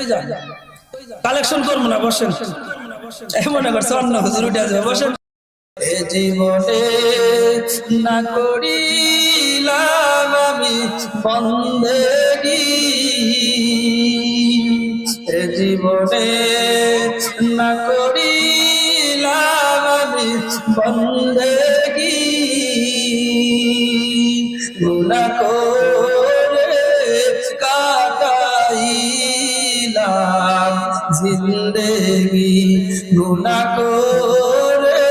কই যান কালেকশন করবো না বসেন মনে করছে অন্য হুজুর উঠে আসবে বসেন এ জীবনে না করিলাম আমি বন্দেগী এ জীবনে না করিলাম আমি বন্দেগী গুনাহ করে কাটাইলাম জিন্দেগি গুনাহ করে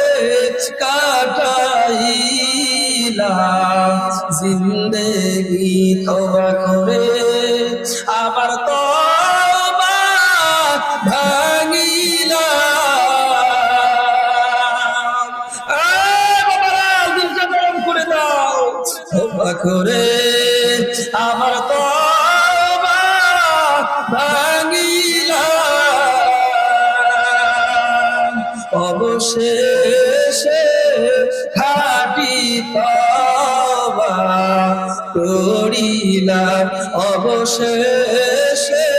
কাটাইলাম জিন্দেগি তওবা করে আবার তওবা ভাঙিলাম বাবারা দিলটা গরম করে দাও তওবা করে আবার তওবা ভাঙিলাম অবশেষে খাঁটি তওবা করিলাম অবশেষে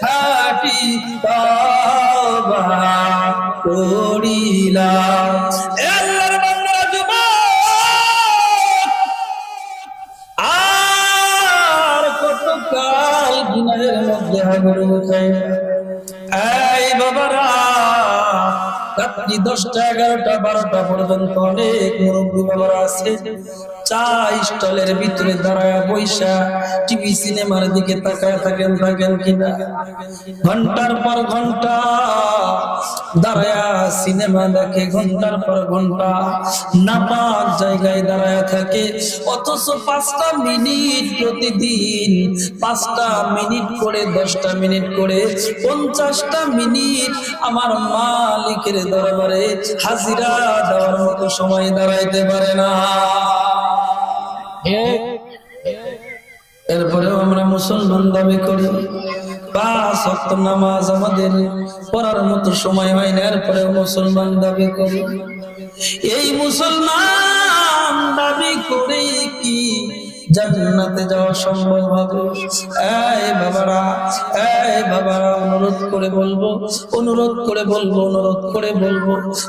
খাঁটি তওবা করিলাম আল্লাহর বান্দারা যুবক আর কতকাল গুনাহের মধ্যে হাবুডুবু খায় এই বাবারা রাত্রি 10টা 11টা 12টা পর্যন্ত অনেক মুরব্বী বাবারা আছে চা স্টলের ভিতরে দাঁড়ায় বৈশা টিভি সিনেমার দিকে তাকায় থাকেন কিনা ঘন্টার পর ঘন্টা দাঁড়ায় সিনেমা দেখে ঘন্টার পর ঘন্টা নাপাক জায়গায় দাঁড়ায় থাকে অথচ 5টা মিনিট প্রতিদিন 5টা মিনিট করে 10টা মিনিট করে 50টা মিনিট আমার মালিকের দরবারে হাজিরা দেওয়ার মতো সময় দাঁড়াইতে পারে না এরপরেও আমরা মুসলমান দাবি করি 5 ওয়াক্ত নামাজ আমাদের পড়ার মতো সময় হয় না এরপরেও মুসলমান দাবি করি এই মুসলমান দাবি করে কি জান্নাতে যাওয়া সম্ভব হবে এই বাবারা অনুরোধ করে বলবো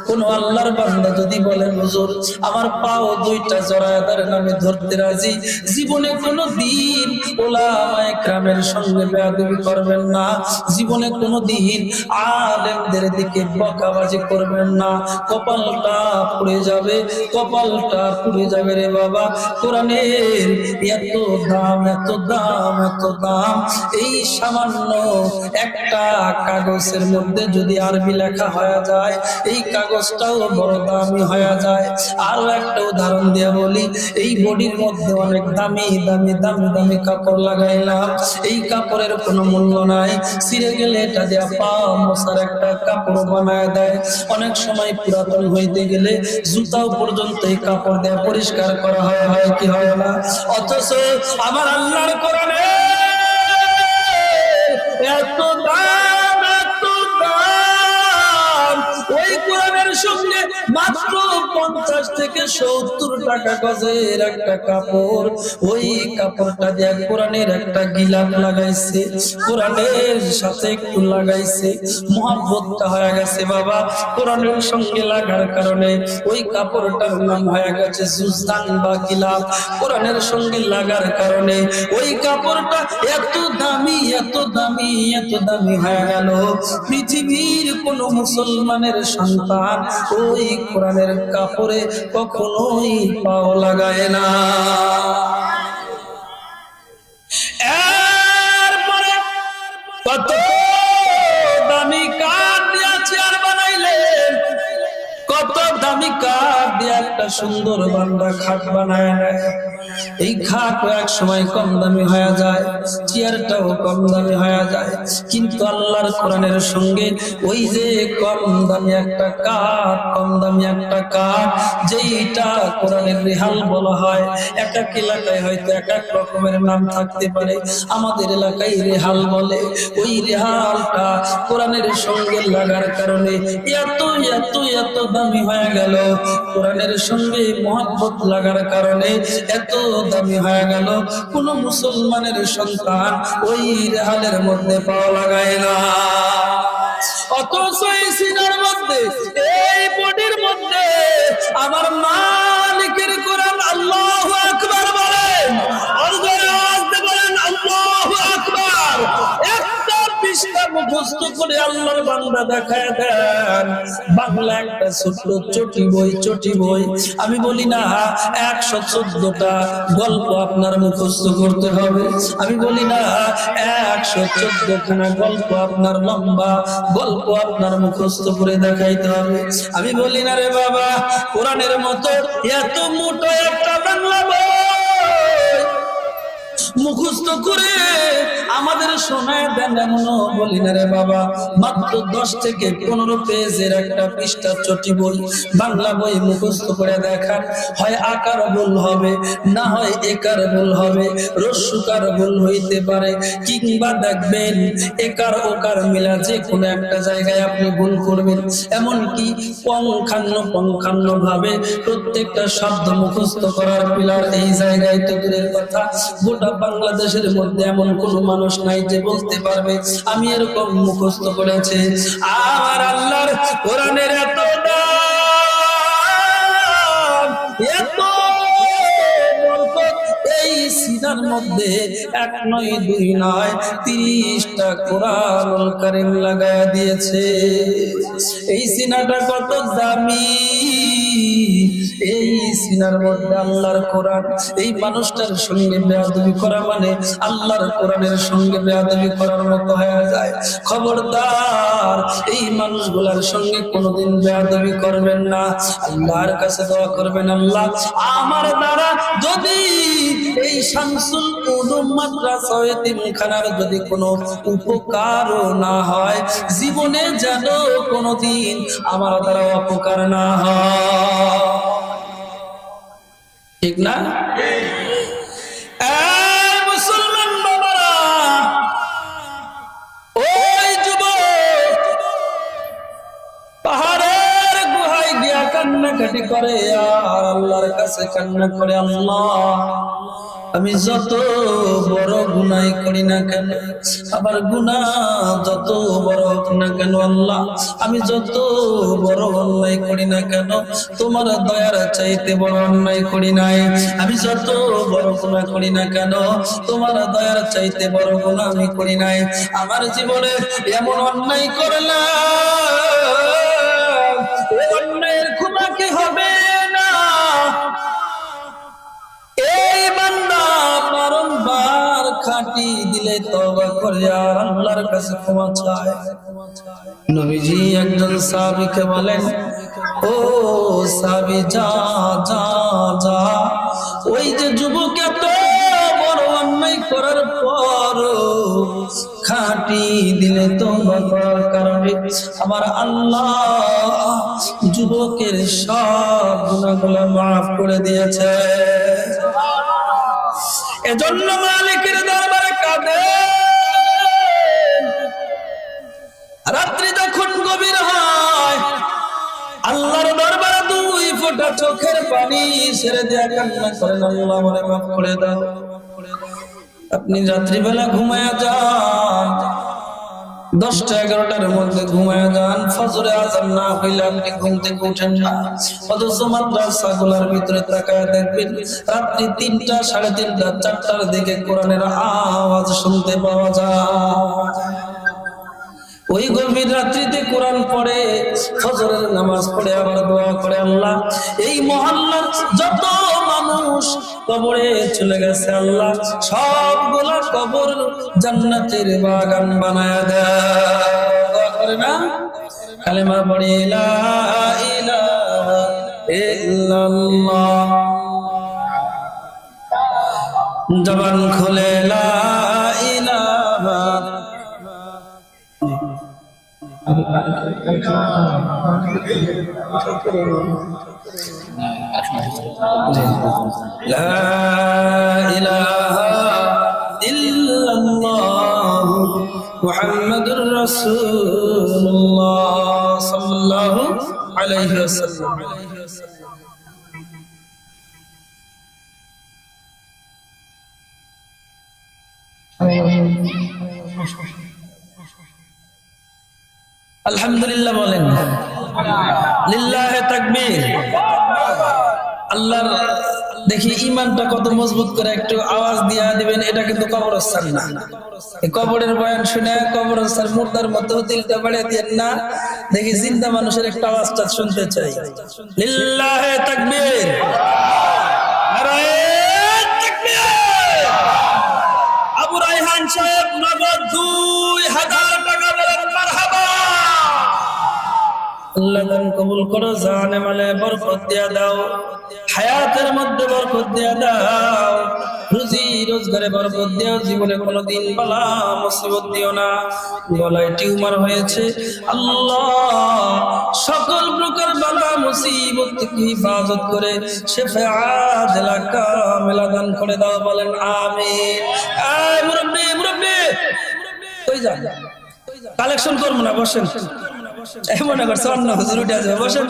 কোন আল্লাহর বান্দা যদি বলেন হুজুর আমার পাও 2টা জরায়াদার নামে ধরতে রাজি জীবনে কোনো দিন উলামায়ে কেরামের সঙ্গে বেয়াদবি করবেন না জীবনে কোনো দিন আলেমদের দিকে বকাবাজি করবেন না কপালটা পুড়ে যাবে রে বাবা কোরআনের এত দাম এই সামান্য একটা কাগজের মধ্যে যদি আরবি লেখা হয়ে যায় এই কাগজটাও বড় দামি হয়ে যায় আরো একটা উদাহরণ দিয়ে বলি এই বডির মধ্যে অনেক দামি কাপড় লাগাইলাম এই কাপড়ের কোনো মূল্য নাই ছিঁড়ে গেলে এটা দিয়ে পা মোছার একটা কাপড় বানায় দেয় অনেক সময় পুরাতন হইতে গেলে জুতাও পর্যন্ত এই কাপড় দিয়ে পরিষ্কার করা হয় কি হয় না অথচ আমার আল্লাহর কোরআনে এত দাম ওই কোরআনের সঙ্গে মাত্র 50 থেকে 70 টাকা গজের একটা কাপড় ওই কাপড়টা দিয়ে কোরআনের একটা গিলাফ লাগাইছে কোরআনের সাথে একটু লাগাইছে মহব্বতটা হয়ে গেছে বাবা কোরআনের সঙ্গে লাগার কারণে ওই কাপড়টার নাম হয়ে গেছে জুজদান বা গিলাফ কোরআনের সঙ্গে লাগার কারণে ওই কাপড়টা এত দামি হয়ে গেল পৃথিবীর কোন মুসলমানের সন্তান ওই কোরআনের কাপড়ে কখনোই পাও লাগায় না এরপরে কত দামি কাঠ দিয়ে চেয়ার বানাইলেন কত দামি কাঠ দিয়ে একটা সুন্দর বান্দা খাট বানায় নেয় এই খাট এক সময় কম দামি হয়ে যায় চেয়ারটাও কম দামি হয়ে যায় কিন্তু আল্লাহর কোরআনের সঙ্গে ওই যে কম দামি একটা কাঠ যেইটা কোরআনের রেহাল বলা হয় এক এক এলাকায় হয়তো এক এক রকমের নাম থাকতে পারে আমাদের এলাকায় রেহাল বলে ওই রেহালটা কোরআনের সঙ্গে লাগার কারণে এত দামি হয়ে গেল কোরআনের সঙ্গে মহব্বত লাগার কারণে এত দামি হয়ে গেল কোন মুসলমানের সন্তান সন্তান ওই রেহালের মধ্যে পাওয়া লাগায় না। অথচ এই সিনার মধ্যে, এই বডির মধ্যে আমার মালিকের কোরআন আল্লাহু আকবার বলেন, বলেন আল্লাহু আকবার। একটা পৃষ্ঠা মুখস্থ করে আল্লাহর বান্দা দেখায় দেন, বাংলা একটা ছোট্ট চটি বই। আমি বলি না 114টা গল্প আপনার মুখস্থ করতে হবে, আমি বলি না 114খানা গল্প আপনার লম্বা গল্প আপনার মুখস্থ করে দেখাইতে হবে। আমি বলি না রে বাবা, কোরআনের মতো এত মোটা একটা বাংলা বই মুখস্থ করে আমাদের শোনায় দেন, এমনও বলি না রে বাবা। মাত্র 10 থেকে 15 পেজের একটা পৃষ্ঠা চটি বই, বাংলা বই মুখস্থ করে দেখান। হয় আকার ভুল হবে, না হয় একার ভুল হবে, রস্যকার ভুল হইতে পারে, কিংবা দেখবেন একার ওকার মিলা যে কোনো একটা জায়গায় আপনি ভুল করবেন। এমনকি পঙ্খান্ন ভাবে প্রত্যেকটা শব্দ মুখস্থ করার পিলার এই জায়গায় তো দূরের কথা, গোটা বাংলাদেশের মধ্যে এমন কোন মানুষ নাই যে বলতে পারবে আমি এরকম মুখস্থ করেছি। আমার আল্লাহর কোরআনের এত দাম, এত বরকত এই সিনার মধ্যে, 1 নয় 2 নয় 30টা কোরআনুল কারীম লাগায়া দিয়েছে। এই সিনাটা কত দামি, এই সিনার মধ্যে আল্লাহর কোরআন। এই মানুষটার সঙ্গে বেয়াদবি করা মানে আল্লাহর কোরআনের সঙ্গে বেয়াদবি করার মতো হয়ে যায়। খবরদার, এই মানুষগুলার সঙ্গে কোনোদিন বেয়াদবি করবেন না। আল্লাহর কাছে দোয়া করবেন, আল্লাহ আমার দ্বারা যদি এই শামসুল উলুম মাদ্রাসা এতিমখানার যদি কোনো উপকারও না হয়, জীবনে যেন কোনোদিন আমার দ্বারা অপকার না হয়। ঠিক না? মুসলমান বাবারা, ওই যুবক পাহাড়ের গুহায় গিয়া কান্নাকাটি করে আর আল্লাহর কাছে কান্না করে, আল্লাহ আমি যত বড় গুনাহ করি না কেন, আবার গুনাহ যত বড় হোক না কেন, আল্লাহ আমি যত বড় অন্যায় করি না কেন, তোমার দয়ার চাইতে বড় অন্যায় করি নাই। আমি যত বড় গুনাহ করি না কেন, তোমার দয়ার চাইতে বড় গুনাহ আমি করি নাই। আমার জীবনে এমন অন্যায় করলাম, এই অন্যায়ের ক্ষমা কি হবে না? এই বান্দা বারংবার খাঁটি দিলে তওবা করে আর আল্লাহর কাছে ক্ষমা চায়। নবীজি একজন সাহাবীকে বলেন, ও সাহাবী যা যা যা, ওই যে যুবক এত বড় অন্যায় করার পর খাঁটি দিলে তওবা করার কারণে আমার আল্লাহ যুবকের সব গুনাহগুলো মাফ করে দিয়েছে। এজন্য মালিকের দরবারে কাঁদে। রাত্রি যখন গভীর হয়, আল্লাহর দরবারে 2 ফোঁটা চোখের পানি ছেড়ে দিয়ে কান্না করেন, আল্লাহ আমারে মাফ করে দাও। আপনি রাত্রিবেলা ঘুমায়া যান, 10টা 11টার মধ্যে ঘুমায়া যান, ফজরে আযান না হইলে আপনি ঘুম থেকে উঠেন না। অথচ মাদ্রাসাগুলোর ভিতরে তাকায় দেখবেন রাত্রি 3টা 3:30 4টার দিকে কোরআনের আওয়াজ শুনতে পাওয়া যায়। ওই গভীর রাত্রিতে কোরআন পড়ে, ফজরের নামাজ পড়ে, আবার দোয়া করে, আল্লাহ এই মহল্লার যত মানুষ কবরে চলে গেছে, আল্লাহ সবগুলা কবর জান্নাতের বাগান বানায়া দেয়। দোয়া করে না? কালেমা পড়ে লা ইলাহা ইল্লাল্লাহ, জবান খুলে লা ইলাহা লা ইলাহা ইল্লাল্লাহ মুহাম্মাদুর রাসূলুল্লাহ সাল্লাল্লাহু আলাইহি ওয়াসাল্লাম। আলহামদুলিল্লাহ বলেন, লিল্লাহে তাকবীর। আল্লাহর দেখি ইমানটা কত মজবুত করে একটু আওয়াজ দিয়া দিবেন। এটা কিন্তু কবরস্থান না, এই কবরের বয়ান শুনে কবরস্থান মুর্দার মতো দিলটা বাড়িয়ে দিয়েন না। দেখি জিন্দা মানুষের একটা আওয়াজটা শুনতে চাই। লিল্লাহে তাকবীর, নারায়ে তাকবীর। আবু রায়হান সাহেব নগদ 2000 টাকা বলেন মারহাবা। আল্লাহ দান কবুল করো, জানে মালে বরকত দিয়া দাও, হায়াতের মধ্যে বরকত দিয়া দাও, রুজি রোজগারে বরকত দিও, জীবনে কোনোদিন বালা মুসিবত দিও না। গলায় টিউমার হয়েছে, আল্লাহ সকল প্রকার বালা মুসিবত থেকে হিফাজত করে শেফাআত কামিলা দান করে দাও, বলেন আমিন। এই মুরব্বি মুরব্বি কই যান? কালেকশন করব না, বসেন। এই মনে করছে অন্য হুজুর উঠে আসবে, বসেন।